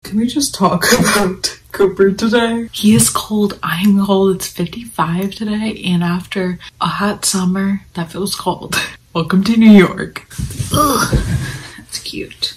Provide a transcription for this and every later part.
Can we just talk about Cooper today? He is cold. I'm cold. It's 55 today, and after a hot summer, that feels cold. Welcome to New York. Ugh, that's cute.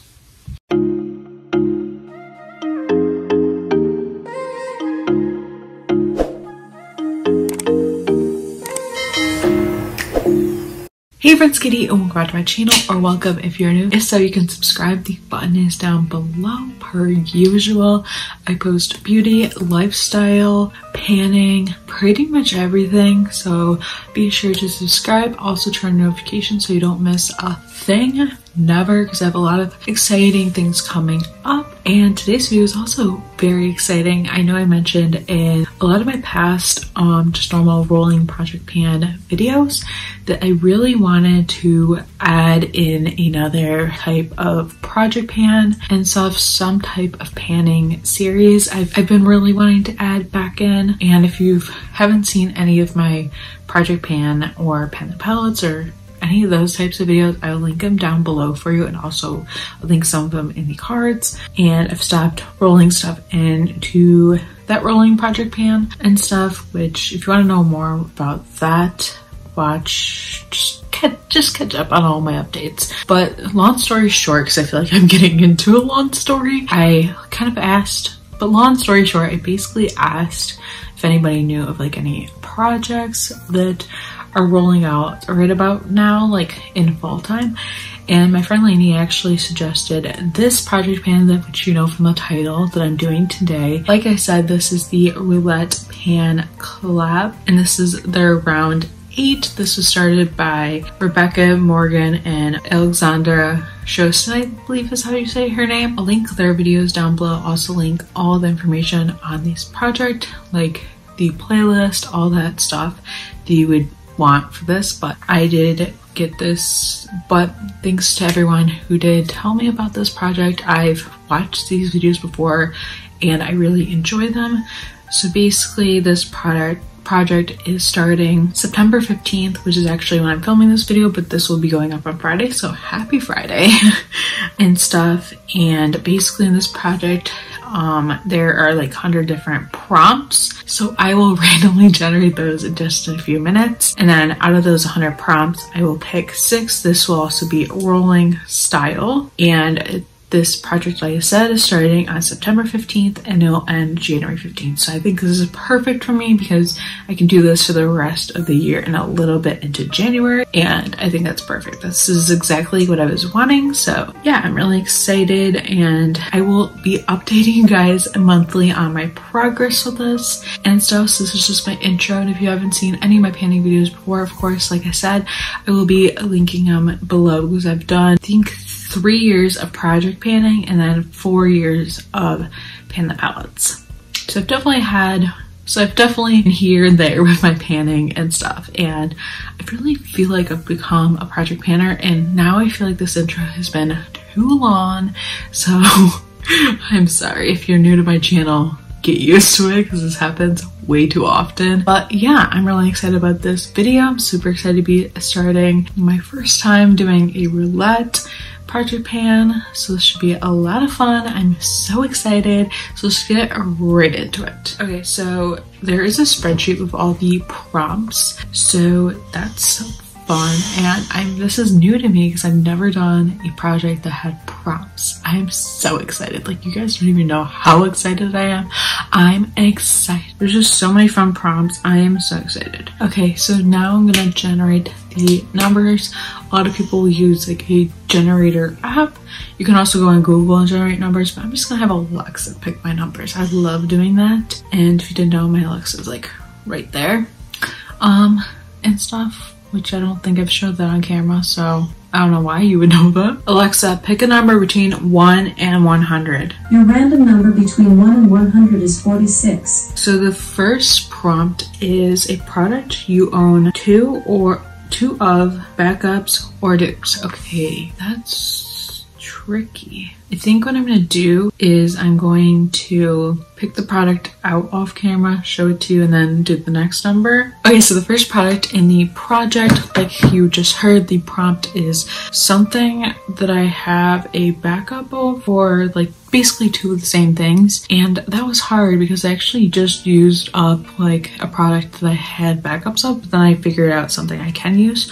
Hey friends, Katie, and welcome back to my channel, or welcome if you're new. If so, you can subscribe. The button is down below per usual. I post beauty, lifestyle, panning, pretty much everything, so be sure to subscribe. Also turn notifications so you don't miss a thing. Never, because I have a lot of exciting things coming up, and today's video is also very exciting. I know I mentioned in a lot of my past just normal rolling project pan videos that I really wanted to add in another type of project pan and some type of panning series. I've been really wanting to add back in, and if you haven't seen any of my project pan or pan the palettes or any of those types of videos, I'll link them down below for you, and also I'll link some of them in the cards. And I've stopped rolling stuff into that rolling project pan and stuff, which if you want to know more about that, watch, just catch up on all my updates. But long story short, because I feel like I'm getting into a long story, I kind of asked, but long story short, I basically asked if anybody knew of like any projects that are rolling out right about now, like in fall time, and my friend Lainey actually suggested this project pan, that which you know from the title, that I'm doing today. Like I said, this is the Roulette Pan Collab, and this is their round 8. This was started by Rebecca Morgan and Alexandra Shostin, I believe is how you say her name. I'll link their videos down below. Also link all the information on this project, like the playlist, all that stuff that you would want for this. But I did get this, but thanks to everyone who did tell me about this project. I've watched these videos before and I really enjoy them. So basically this project is starting September 15th, which is actually when I'm filming this video, but this will be going up on Friday, so happy Friday and stuff. And basically in this project there are like 100 different prompts, so I will randomly generate those in just a few minutes, and then out of those 100 prompts I will pick 6. This will also be rolling style, and this project, like I said, is starting on September 15th and it'll end January 15th. So I think this is perfect for me because I can do this for the rest of the year and a little bit into January, and I think that's perfect. This is exactly what I was wanting. So yeah, I'm really excited, and I will be updating you guys monthly on my progress with this and stuff. So this is just my intro, and if you haven't seen any of my panning videos before, of course, like I said, I will be linking them below, because I've done, I think, 3 years of project panning and then 4 years of pan the palettes. So I've definitely been here and there with my panning and stuff, and I really feel like I've become a project panner, and now I feel like this intro has been too long, so I'm sorry if you're new to my channel. Get used to it, because this happens way too often. But yeah, I'm really excited about this video. I'm super excited to be starting my first time doing a roulette project pan, so this should be a lot of fun. I'm so excited, so let's get right into it. Okay, so there is a spreadsheet with all the prompts, so that's so fun, and this is new to me because I've never done a project that had prompts. I'm so excited. Like, you guys don't even know how excited I am. I'm excited. There's just so many fun prompts. I am so excited. Okay, so now I'm gonna generate the numbers. A lot of people use like a generator app. You can also go on Google and generate numbers, but I'm just gonna have Alexa pick my numbers. I love doing that. And if you didn't know, my Alexa's like right there and stuff, which I don't think I've showed that on camera, so I don't know why you would know that. Alexa, pick a number between 1 and 100. Your random number between 1 and 100 is 46. So the first prompt is a product you own 2 of, backups, or dupes. Okay, that's true. tricky. I think what I'm going to do is I'm going to pick the product out off camera, show it to you, and then do the next number. Okay, so the first product in the project, like you just heard, the prompt is something that I have a backup of for like basically two of the same things, and that was hard because I actually just used up like a product that I had backups of, but then I figured out something I can use.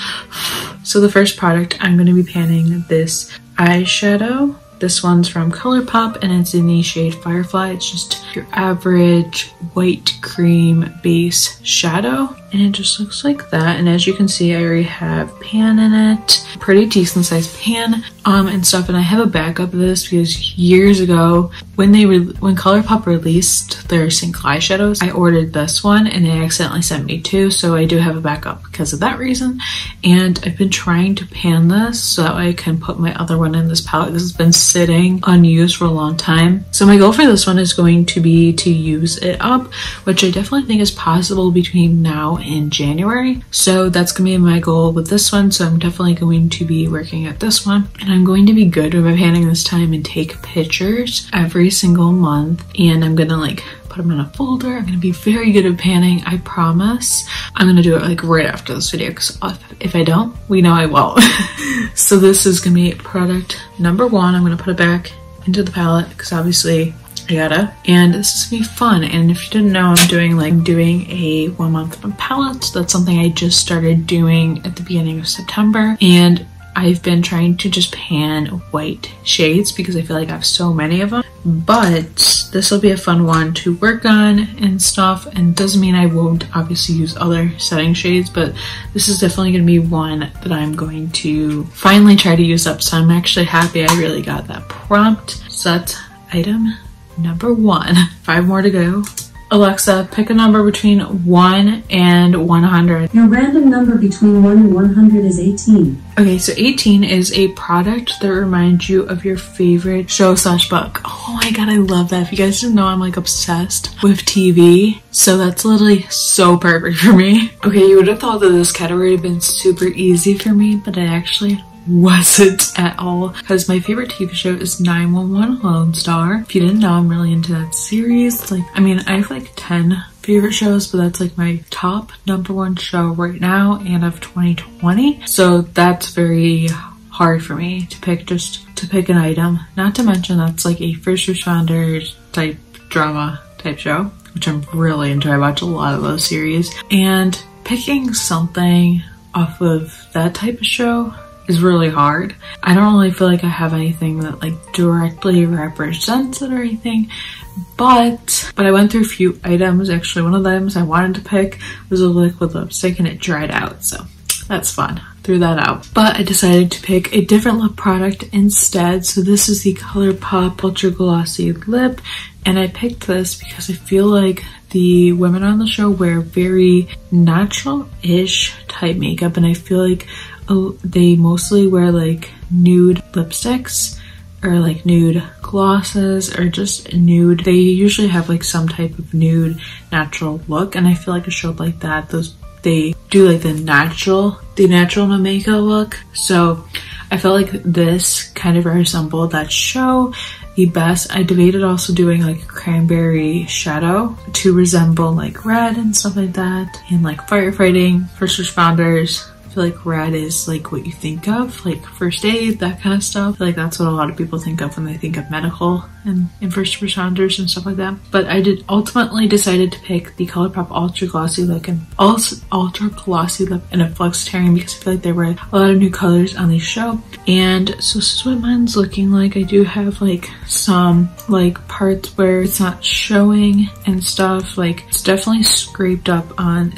So the first product, I'm going to be panning this eyeshadow. This one's from Colourpop and it's in the shade Firefly. It's just your average white cream base shadow and it just looks like that. And as you can see, I already have pan in it, pretty decent sized pan and stuff. And I have a backup of this because years ago when Colourpop released their single eyeshadows, I ordered this one and they accidentally sent me two, so I do have a backup because of that reason. And I've been trying to pan this so that I can put my other one in this palette because it's been sitting unused for a long time. So my goal for this one is going to be to use it up, which I definitely think is possible between now and January. So that's gonna be my goal with this one. So I'm definitely going to be working at this one, and I'm going to be good with my panning this time and take pictures every single month, and I'm gonna like put them in a folder. I'm gonna be very good at panning, I promise. I'm gonna do it like right after this video because if I don't, we know I won't. So this is gonna be product number one. I'm gonna put it back into the palette because obviously I gotta, and this is gonna be fun. And if you didn't know, I'm doing a 1 month from palettes. That's something I just started doing at the beginning of September, and I've been trying to just pan white shades because I feel like I have so many of them. But this will be a fun one to work on and stuff, and doesn't mean I won't obviously use other setting shades, but this is definitely going to be one that I'm going to finally try to use up. So I'm actually happy I really got that prompt. So that's item number one. 5 more to go. Alexa, pick a number between 1 and 100. Your random number between 1 and 100 is 18. Okay, so 18 is a product that reminds you of your favorite show / book. Oh my god, I love that. If you guys didn't know, I'm like obsessed with TV. So that's literally so perfect for me. Okay, you would have thought that this category would have been super easy for me, but it actually wasn't at all, because my favorite TV show is 911 Lone Star. If you didn't know, I'm really into that series. Like, I mean, I have like 10 favorite shows, but that's like my top #1 show right now and of 2020. So that's very hard for me to pick, just to pick an item. Not to mention that's like a first responders type drama type show, which I'm really into. I watch a lot of those series, and picking something off of that type of show is really hard. I don't really feel like I have anything that like directly represents it or anything, but I went through a few items. Actually, one of the items I wanted to pick was a liquid lipstick and it dried out, so that's fun. Threw that out. But I decided to pick a different lip product instead. So this is the Colourpop Ultra Glossy Lip, and I picked this because I feel like the women on the show wear very natural-ish type makeup, and I feel like they mostly wear like nude lipsticks or like nude glosses or just nude. They usually have like some type of nude natural look, and I feel like a show like that, they do like the natural no makeup look. So I felt like this kind of resembled that show the best. I debated also doing like a cranberry shadow to resemble like red and stuff like that, and like firefighting, first responders. I feel like red is like what you think of, like first aid, that kind of stuff. I feel like that's what a lot of people think of when they think of medical and first responders and stuff like that. But I ultimately decided to pick the Colourpop Ultra Glossy Lip and Ultra Glossy Lip in a Flexitarian because I feel like there were a lot of new colors on the show. And so this is what mine's looking like. I do have like some like parts where it's not showing and stuff. Like it's definitely scraped up on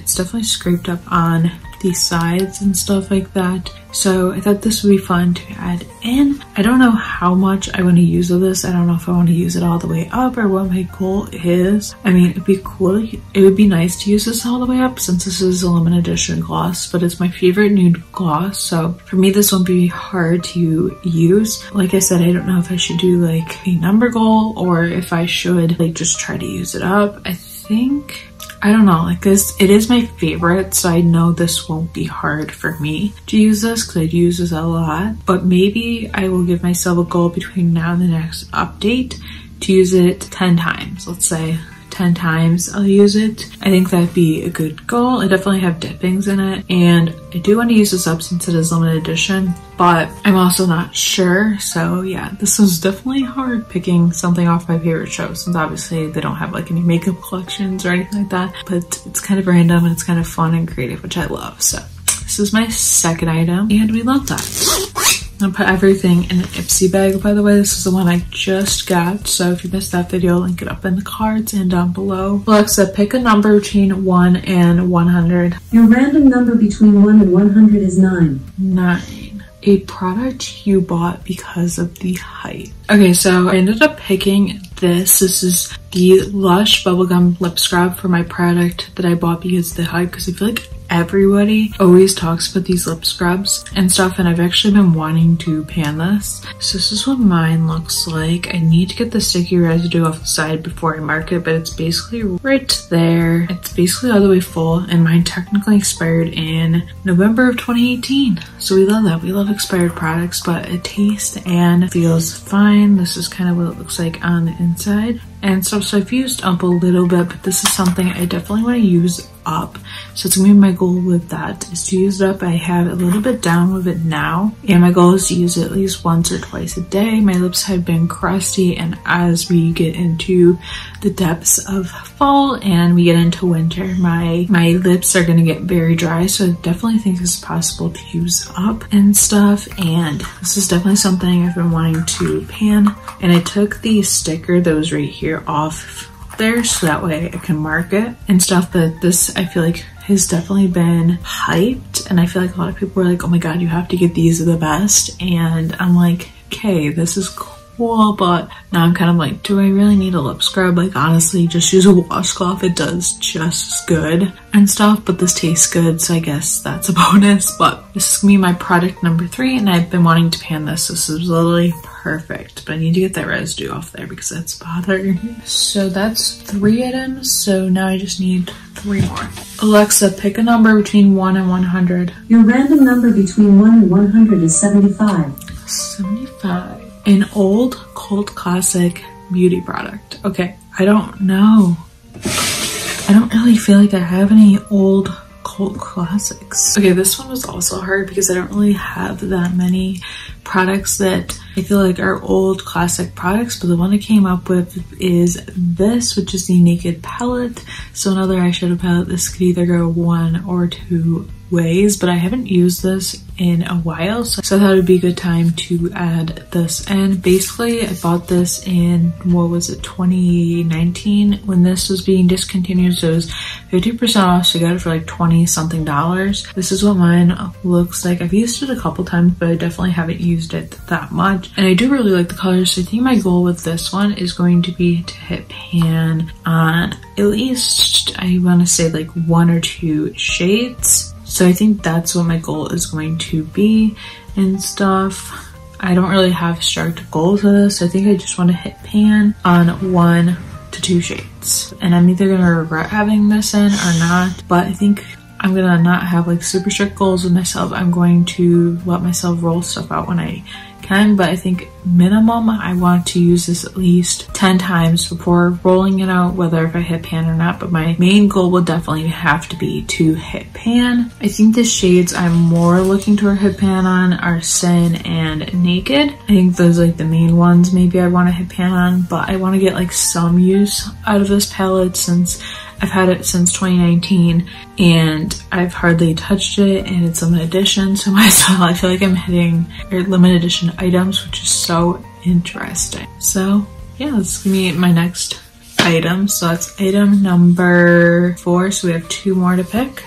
the sides and stuff like that. So I thought this would be fun to add in. I don't know how much I want to use of this. I don't know if I want to use it all the way up or what my goal is. I mean, it'd be cool. It would be nice to use this all the way up since this is a limited edition gloss, but it's my favorite nude gloss. So for me, this won't be hard to use. Like I said, I don't know if I should do like a number goal or if I should like just try to use it up. I think I don't know, like this, it is my favorite, so I know this won't be hard for me to use this because I do use this a lot. But maybe I will give myself a goal between now and the next update to use it 10 times. Let's say 10 times I'll use it. I think that'd be a good goal. I definitely have dippings in it, and I do want to use this up since it is limited edition, but I'm also not sure. So yeah, this was definitely hard picking something off my favorite show, since obviously they don't have like any makeup collections or anything like that, but it's kind of random and it's kind of fun and creative, which I love. So this is my second item, and we love that. I'll put everything in an Ipsy bag. By the way, this is the one I just got, so if you missed that video, I'll link it up in the cards and down below. Alexa, pick a number between 1 and 100. Your random number between 1 and 100 is 9. 9. A product you bought because of the hype. Okay, so I ended up picking this. This is the Lush Bubblegum Lip Scrub for my product that I bought because of the hype, because I feel like everybody always talks about these lip scrubs and stuff, and I've actually been wanting to pan this. So this is what mine looks like. I need to get the sticky residue off the side before I mark it, but it's basically right there. It's basically all the way full, and mine technically expired in November of 2018. So we love that. We love expired products, but it tastes and feels fine. This is kind of what it looks like on the inside and stuff. So I've used up a little bit, but this is something I definitely want to use up. So it's gonna be my goal with that is to use it up. I have a little bit down with it now, and my goal is to use it at least once or twice a day. My lips have been crusty, and as we get into the depths of fall and we get into winter, my lips are gonna get very dry. So I definitely think it's possible to use up and stuff, and this is definitely something I've been wanting to pan. And I took the sticker that was right here off there so that way I can mark it and stuff. But this, I feel like, has definitely been hyped, and I feel like a lot of people are like, oh my god, you have to get these, are the best. And I'm like, okay, this is cool, but now I'm kind of like, do I really need a lip scrub? Like honestly, just use a washcloth, it does just as good and stuff. But this tastes good, so I guess that's a bonus. But this is gonna be my product number 3, and I've been wanting to pan this. This is literally perfect, but I need to get that residue off there because that's bothering me. So that's 3 items, so now I just need 3 more. Alexa, pick a number between 1 and 100. Your random number between 1 and 100 is 75. 75. An old cult classic beauty product. Okay, I don't know. I don't really feel like I have any old cult classics. Okay, this one was also hard because I don't really have that many products that I feel like are old classic products, but the one I came up with is this, which is the Naked palette. So another eyeshadow palette. This could either go 1 or 2 ways, but I haven't used this in a while, so I thought it would be a good time to add this in. Basically, I bought this in, what was it, 2019 when this was being discontinued, so it was 50% off, so I got it for like 20 something dollars. This is what mine looks like. I've used it a couple times, but I definitely haven't used it that much, and I do really like the colors. So I think my goal with this one is going to be to hit pan on at least, I want to say like 1 or 2 shades. So I think that's what my goal is going to be and stuff. I don't really have strict goals with this. I think I just want to hit pan on 1 to 2 shades. And I'm either going to regret having this in or not, but I think I'm going to not have like super strict goals with myself. I'm going to let myself roll stuff out when I can, but I think minimum I want to use this at least 10 times before rolling it out, whether if I hit pan or not. But my main goal will definitely have to be to hit pan. I think the shades I'm more looking to hit pan on are Sin and Naked. I think those are like the main ones maybe I want to hit pan on, but I want to get like some use out of this palette since I've had it since 2019 and I've hardly touched it, and it's limited edition, so myself, I feel like I'm hitting limited edition items, which is so interesting. So yeah, this is gonna be my next item. So that's item number 4, so we have 2 more to pick.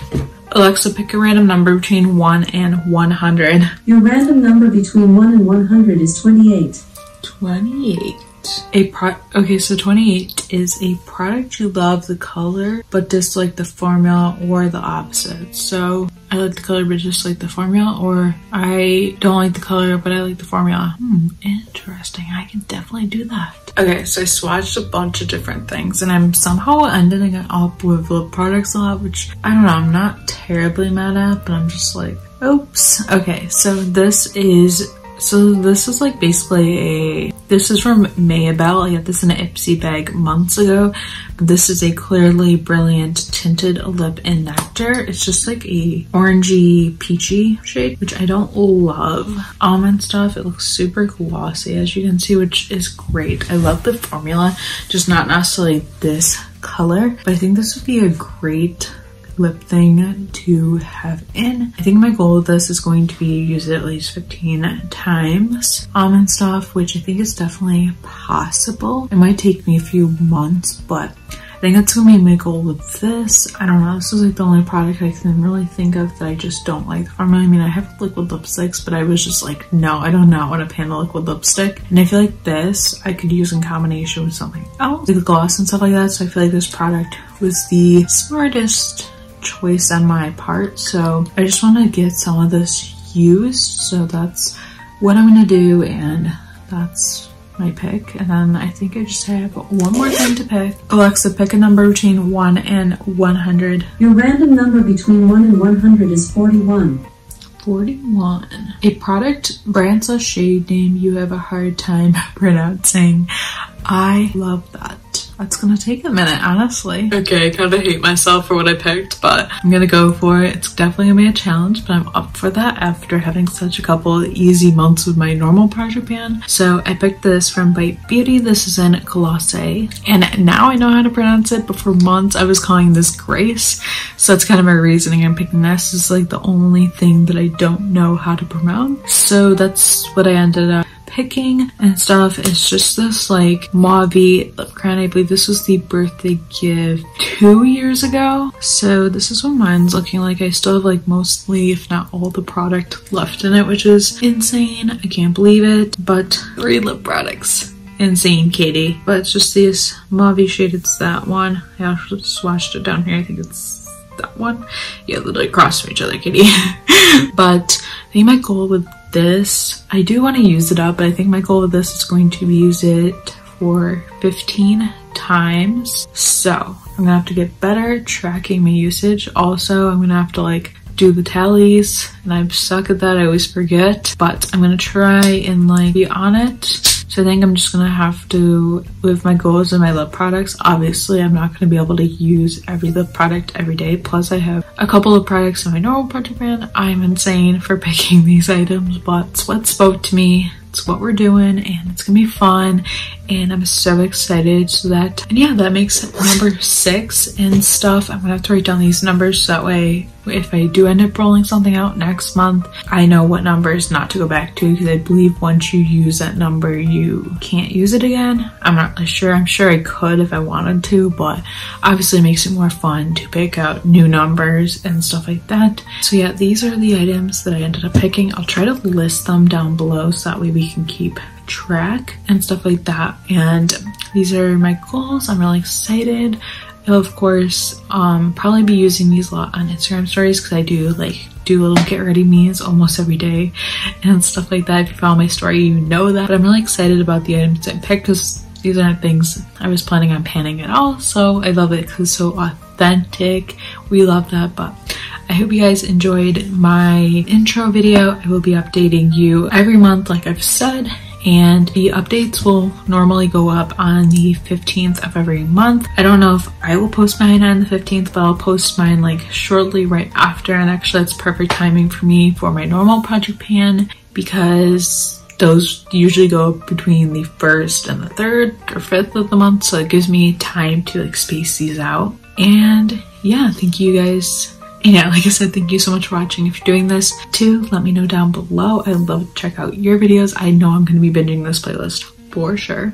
Alexa, pick a random number between 1 and 100. Your random number between 1 and 100 is 28. 28. Okay, so 28 is a product you love the color but dislike the formula, or the opposite. So I like the color but dislike the formula, or I don't like the color but I like the formula. Interesting. I can definitely do that. Okay, so I swatched a bunch of different things and I'm somehow ending up with lip products a lot, which I don't know, I'm not terribly mad at, but I'm just like, oops. Okay, so this is like basically this is from Maybell. I got this in an Ipsy bag months ago. This is a Clearly Brilliant Tinted Lip in Nectar. It's just like a orangey peachy shade, which I don't love. Almond stuff. It looks super glossy, as you can see, which is great. I love the formula, just not necessarily this color, but I think this would be a great lip thing to have in. I think my goal with this is going to be use it at least 15 times. Almond stuff, which I think is definitely possible. It might take me a few months, but I think that's gonna be my goal with this. I don't know, this is like the only product I can really think of that I just don't like the formula. I mean, I have liquid lipsticks, but I was just like, no, I do not want to pan a liquid lipstick. And I feel like this I could use in combination with something else, like the gloss and stuff like that. So I feel like this product was the smartest choice on my part. So I just want to get some of this used. So that's what I'm gonna do, and that's my pick. And then I think I just have one more thing to pick. Alexa, pick a number between 1 and 100. Your random number between 1 and 100 is 41. 41. A product, brand / shade name you have a hard time pronouncing. I love that. That's gonna take a minute, honestly. Okay, I kind of hate myself for what I picked, but I'm gonna go for it. It's definitely gonna be a challenge, but I'm up for that after having such a couple easy months with my normal project pan. So I picked this from Bite Beauty. This is in Glossy, and now I know how to pronounce it, but for months I was calling this Grace. So that's kind of my reasoning I'm picking this. This is like the only thing that I don't know how to pronounce. So that's what I ended up picking and stuff. It's just this like mauve lip crown. I believe this was the birthday gift 2 years ago. So this is what mine's looking like. I still have like mostly, if not all, the product left in it, which is insane. I can't believe it. But 3 lip products. Insane, Katie. But it's just this mauve shade. It's that one. I actually swatched it down here. I think it's that one. Yeah, they're like across from each other, Katie. But I think my goal with this, I do want to use it up, but I think my goal with this is going to be use it for 15 times. So I'm gonna have to get better at tracking my usage. Also, I'm gonna have to like do the tallies, and I suck at that. I always forget, but I'm gonna try and like be on it. So I think I'm just gonna have to, with my goals and my lip products, obviously I'm not gonna be able to use every lip product every day. Plus I have a couple of products in my normal project pan. I'm insane for picking these items, but it's what spoke to me. It's what we're doing, and it's gonna be fun, and I'm so excited. So that, and yeah, that makes it number 6 and stuff. I'm gonna have to write down these numbers so that way if I do end up rolling something out next month, I know what numbers not to go back to, because I believe once you use that number you can't use it again. I'm not really sure. I'm sure I could if I wanted to, but obviously it makes it more fun to pick out new numbers and stuff like that. So yeah, these are the items that I ended up picking. I'll try to list them down below so that way we can keep track and stuff like that. And these are my goals. I'm really excited. I'll of course probably be using these a lot on Instagram stories, because I do little get ready me's almost every day and stuff like that. If you follow my story, you know that. But I'm really excited about the items I picked, because these aren't things I was planning on panning at all. So I love it because it's so authentic. We love that. But I hope you guys enjoyed my intro video. I will be updating you every month, like I've said, and the updates will normally go up on the 15th of every month. I don't know if I will post mine on the 15th, but I'll post mine like shortly right after. And actually that's perfect timing for me for my normal project pan, because those usually go between the 1st and the 3rd or 5th of the month, so it gives me time to like space these out. And yeah, thank you guys. And yeah, like I said, thank you so much for watching. If you're doing this too, let me know down below. I'd love to check out your videos. I know I'm going to be binging this playlist for sure.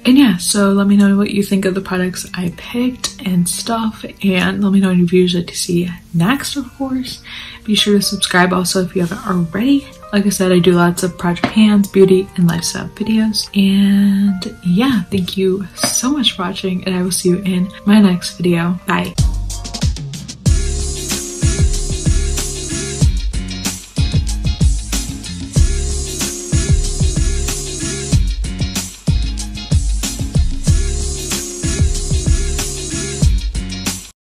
And yeah, so let me know what you think of the products I picked and stuff, and let me know any videos you'd like to see next, of course. Be sure to subscribe also if you haven't already. Like I said, I do lots of project pans, beauty, and lifestyle videos. And yeah, thank you so much for watching, and I will see you in my next video. Bye.